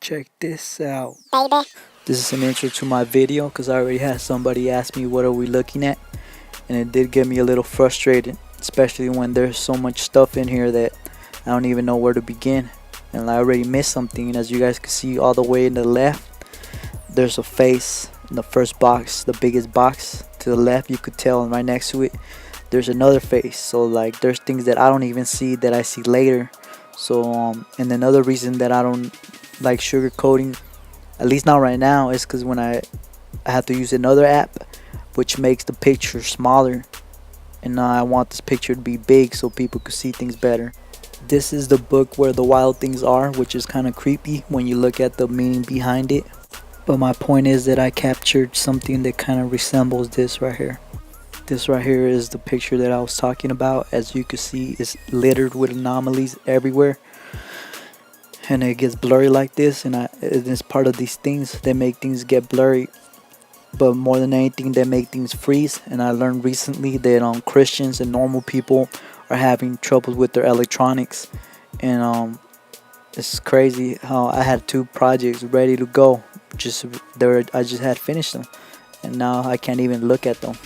Check this out. baby. This is an intro to my video because I already had somebody ask me what are we looking at, and it did get me a little frustrated, especially when there's so much stuff in here that I don't even know where to begin, and I already missed something. And as you guys can see all the way in the left, there's a face in the first box, the biggest box to the left. You could tell, and right next to it there's another face. So like there's things that I don't even see that I see later. So and another reason that I don't like sugarcoating, at least not right now, is because when I have to use another app which makes the picture smaller, and now I want this picture to be big so people could see things better. This is the book Where the Wild Things Are, which is kind of creepy when you look at the meaning behind it. But my point is that I captured something that kind of resembles this right here. This right here is the picture that I was talking about. As you can see, it's littered with anomalies everywhere, and it gets blurry like this, and it's part of these things that make things get blurry. But more than anything, they make things freeze. And I learned recently that Christians and normal people are having trouble with their electronics, and it's crazy how I had 2 projects ready to go. I just had finished them, and now I can't even look at them.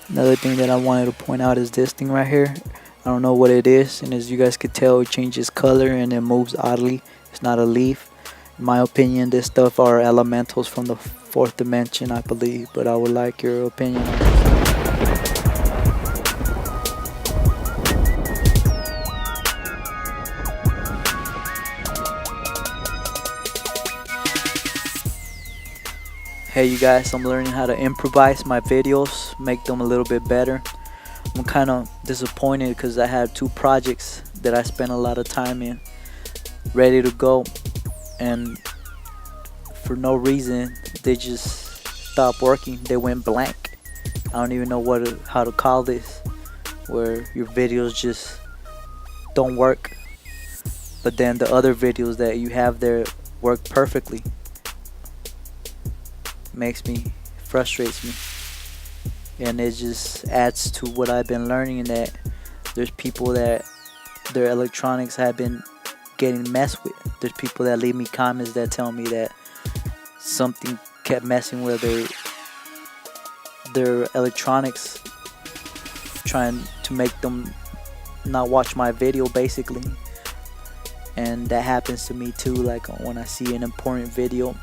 Another thing that I wanted to point out is this thing right here. I don't know what it is, and as you guys could tell, it changes color and it moves oddly. It's not a leaf. In my opinion, this stuff are elementals from the 4th dimension, I believe, but I would like your opinion on this. Hey you guys, I'm learning how to improvise my videos, make them a little bit better. I'm kind of disappointed because I had 2 projects that I spent a lot of time in, ready to go, and for no reason they just stopped working. They went blank. I don't even know how to call this, where your videos just don't work, but then the other videos that you have there work perfectly. Frustrates me, and it just adds to what I've been learning, that there's people that their electronics have been getting messed with. There's people that leave me comments that tell me that something kept messing with their electronics, trying to make them not watch my video basically. And that happens to me too. Like when I see an important video,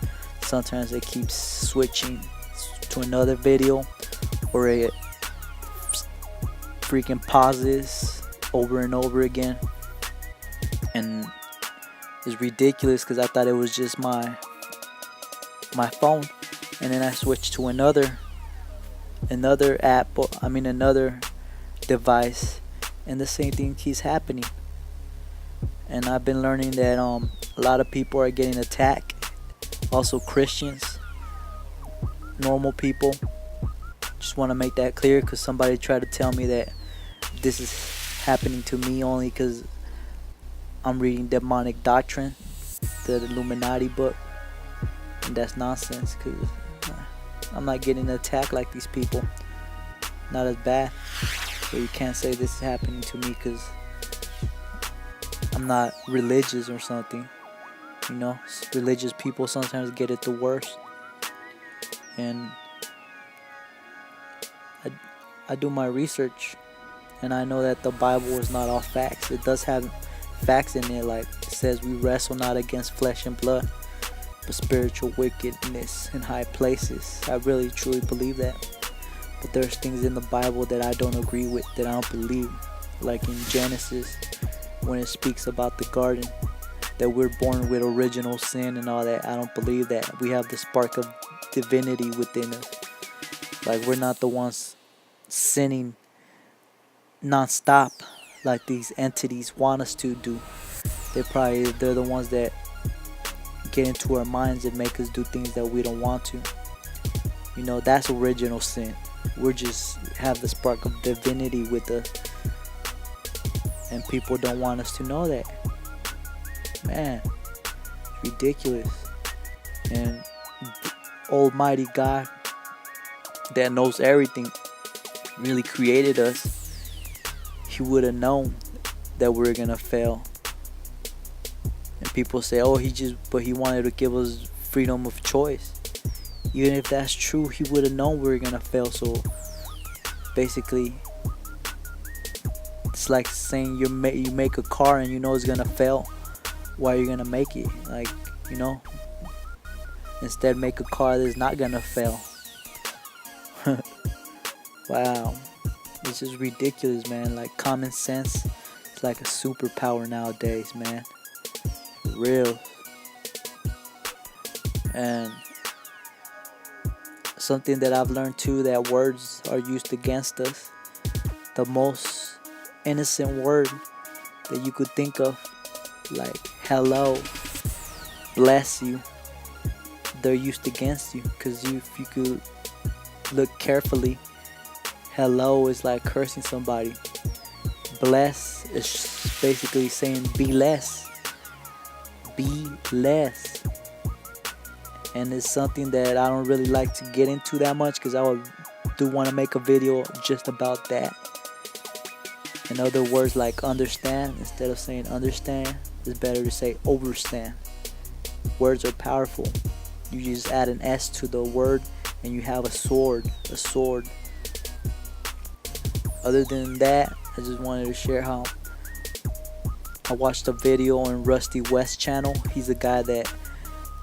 sometimes it keeps switching to another video, or it freaking pauses over and over again, and it's ridiculous because I thought it was just my phone, and then I switched to another app, another device, and the same thing keeps happening. And I've been learning that a lot of people are getting attacked, also Christians, normal people. Just want to make that clear because somebody tried to tell me that this is happening to me only because I'm reading demonic doctrine, the Illuminati book, and that's nonsense because I'm not getting attacked like these people. Not as bad, but you can't say this is happening to me because I'm not religious or something. You know, religious people sometimes get it the worst. And I do my research, and I know that the Bible is not all facts. It does have facts in it, like it says we wrestle not against flesh and blood, but spiritual wickedness in high places. I really truly believe that. But there's things in the Bible that I don't agree with, that I don't believe. Like in Genesis, when it speaks about the garden, that we're born with original sin and all that. I don't believe that. We have the spark of divinity within us. Like we're not the ones sinning non-stop like these entities want us to do. They're the ones that get into our minds and make us do things that we don't want to. You know, that's original sin. We're just have the spark of divinity with us, and people don't want us to know that. Man, it's ridiculous. And Almighty God that knows everything really created us. He would have known that we're gonna fail. And people say, oh, but he wanted to give us freedom of choice. Even if that's true, he would have known we were gonna fail. So basically, it's like saying you make a car and you know it's gonna fail. Why are you gonna make it? Like, you know, instead make a car that's not gonna fail. Wow, this is ridiculous, man. Like, common sense is like a superpower nowadays, man. For real. And something that I've learned too, that words are used against us. The most innocent word that you could think of, like hello, bless you, they're used against you. Because if you could look carefully, hello is like cursing somebody. Bless is basically saying be less. Be less. And it's something that I don't really like to get into that much, because I do want to make a video just about that. In other words, like understand, instead of saying understand, it's better to say overstand. Words are powerful. You just add an S to the word and you have a sword. A sword. Other than that, I just wanted to share how I watched a video on Rusty West channel. He's a guy that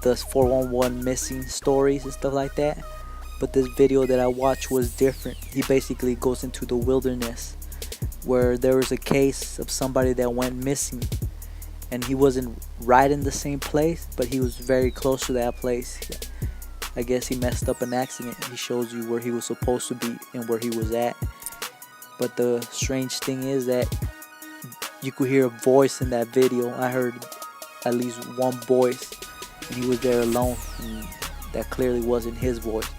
does 411 missing stories and stuff like that. But this video that I watched was different. He basically goes into the wilderness where there was a case of somebody that went missing, and he wasn't right in the same place, but he was very close to that place. I guess he messed up an accident. He shows you where he was supposed to be and where he was at. But the strange thing is that you could hear a voice in that video. I heard at least one voice, and he was there alone, and that clearly wasn't his voice.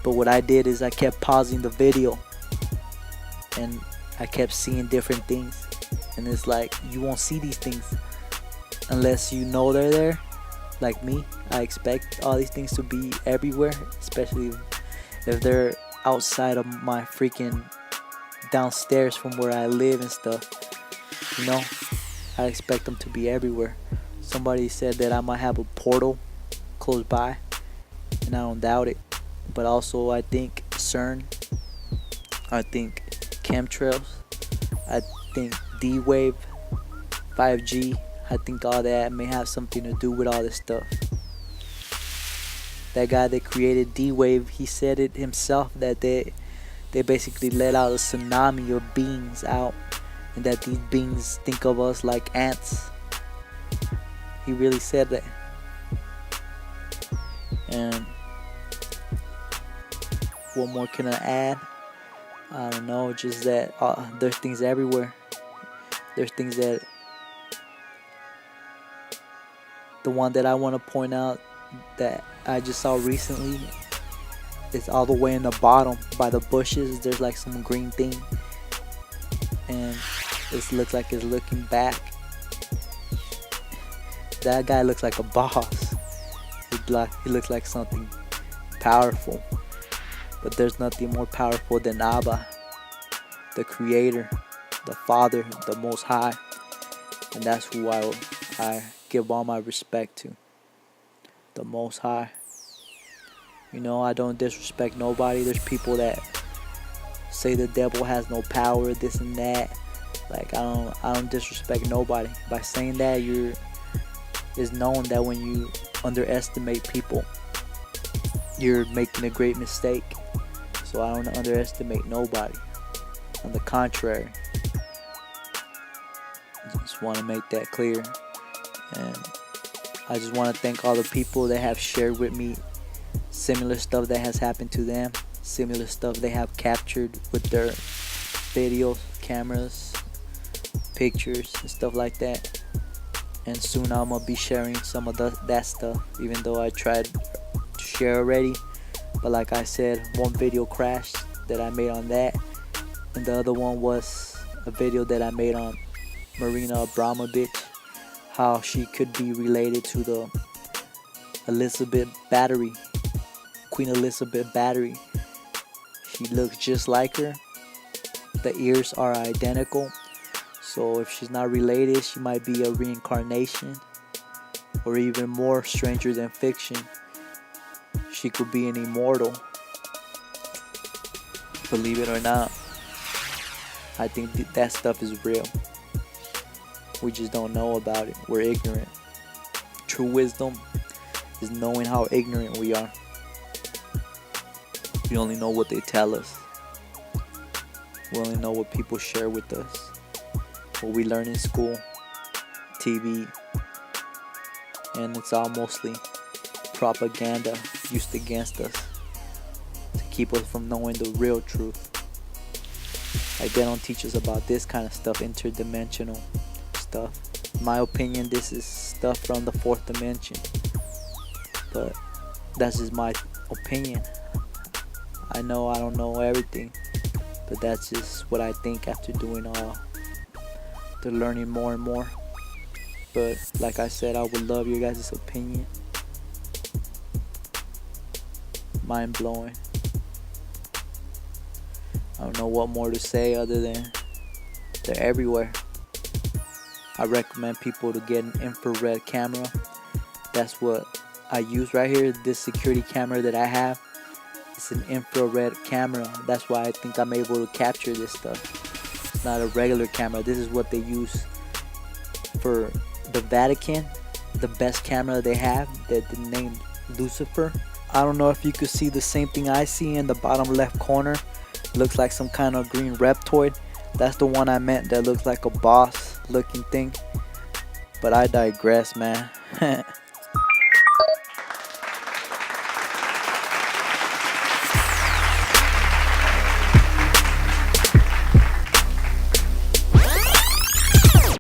But what I did is I kept pausing the video, and I kept seeing different things. And it's like, you won't see these things unless you know they're there. Like me, I expect all these things to be everywhere, especially if they're outside of my freaking downstairs from where I live and stuff. You know, I expect them to be everywhere. Somebody said that I might have a portal close by, and I don't doubt it. But also, I think CERN, I think chemtrails, I think D-Wave, 5G, I think all that may have something to do with all this stuff. That guy that created D-Wave, he said it himself, that they basically let out a tsunami of beings out, and that these beings think of us like ants. He really said that. And what more can I add? I don't know, just that there's things everywhere. There's things that, the one that I want to point out that I just saw recently, it's all the way in the bottom by the bushes. There's like some green thing, and it looks like it's looking back. That guy looks like a boss. He looks like something powerful. But there's nothing more powerful than Abba, the Creator, the Father, the Most High. And that's who I give all my respect to. The Most High. You know, I don't disrespect nobody. There's people that say the devil has no power, this and that. Like, I don't disrespect nobody. By saying that, it's known that when you underestimate people, you're making a great mistake. So I don't underestimate nobody. On the contrary, I just want to make that clear. And I just want to thank all the people that have shared with me similar stuff that has happened to them, similar stuff they have captured with their videos, cameras, pictures, and stuff like that. And soon I'm gonna be sharing some of that stuff, even though I tried to share already. But like I said, one video crashed that I made on that, and the other one was a video that I made on Marina Abramovich, how she could be related to the Elizabeth Battery, Queen Elizabeth Battery. She looks just like her. The ears are identical. So if she's not related, she might be a reincarnation, or even more stranger than fiction, she could be an immortal. Believe it or not, I think that stuff is real. We just don't know about it. We're ignorant. True wisdom is knowing how ignorant we are. We only know what they tell us. We only know what people share with us, what we learn in school, TV, and it's all mostly propaganda used against us to keep us from knowing the real truth. Like, they don't teach us about this kind of stuff, interdimensional stuff. In my opinion, this is stuff from the fourth dimension, but that's just my opinion. I know I don't know everything, but that's just what I think after doing all the learning more and more. But like I said, I would love your guys' opinion. Mind blowing. I don't know what more to say other than they're everywhere. I recommend people to get an infrared camera. That's what I use right here. This security camera that I have, it's an infrared camera. That's why I think I'm able to capture this stuff. It's not a regular camera. This is what they use for the Vatican, the best camera they have, that the name Lucifer. I don't know if you could see the same thing I see in the bottom left corner. It looks like some kind of green reptoid. That's the one I meant, that looks like a boss looking thing. But I digress, man.